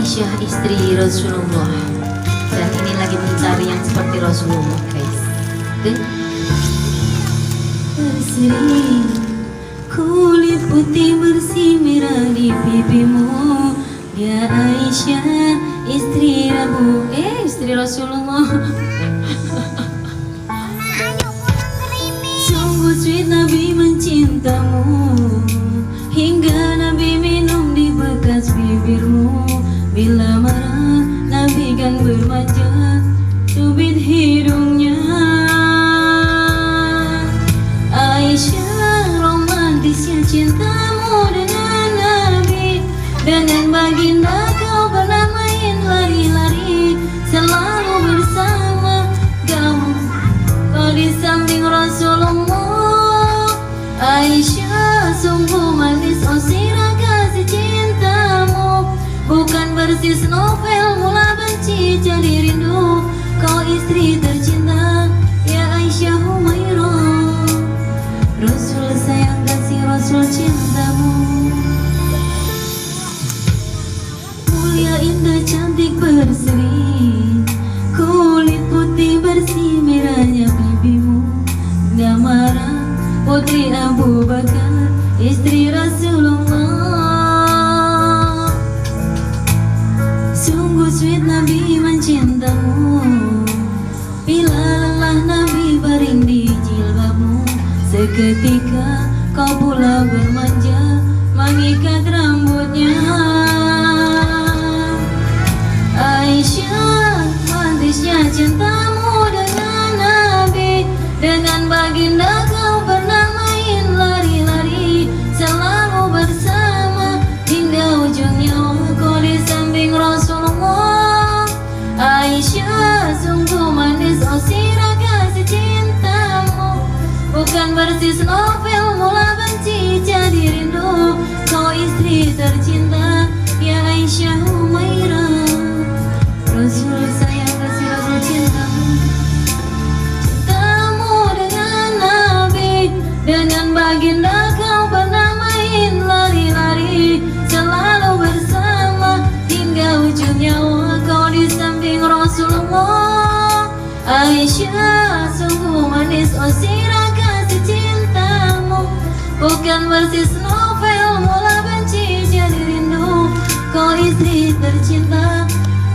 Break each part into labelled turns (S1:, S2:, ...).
S1: Aisyah istri Rasulullah, dan ini lagi mencari yang seperti Rasulullah, guys. Berseri kulit putih bersih merah di pipimu, dia Aisyah istri istri Rasulullah. Sungguh sweet Nabi mencintamu, hingga Nabi minum di bekas bibirmu. Bila marah Nabi kan bermanja, cubit hidungnya. Aisyah, romantisnya cintamu dengan Nabi, dengan baginda kau pernah main lari-lari, selalu bersama kamu, kau di samping Rasulullah. Aisyah, sungguh manis oh sirah kasih cintamu, bukan persis novel mula benci jadi rindu. Kau istri tercinta ya Aisyah Humairah, Rasul sayang kasih Rasul cintamu. Mulia indah cantik berseri, kulit putih bersih merahnya pipimu. Gak marah putri Abu Bakar istri Rasulullah. Sungguh sweet Nabi mencintamu, bila lelah Nabi baring di jilbabmu, seketika kau pula bermanja mengikat rambutnya. Aisyah, manisnya cintamu dengan Nabi, dengan baginda kau pernah main lari-lari, selalu bersama hingga ujung nyawa kau di samping Rasulullah. Aisyah, sungguh manis oh sirah kasih cintamu, bukan persis novel mula benci jadi rindu. Kau istri tercinta ya Aisyah Humairah, Rasul sayang kasih Rasul cintamu. Cintamu dengan Nabi, dengan baginda kau pernah main lari-lari, selalu bersama hingga ujung nyawa kau di samping Rasulullah. Aisyah, sungguh manis oh sirah kasih cintamu, bukan persis novel mula benci jadi rindu. Kau istri tercinta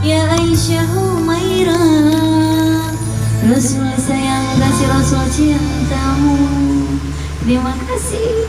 S1: ya Aisyah Humairah, Rasul sayang kasih Rasul cintamu. Terima kasih.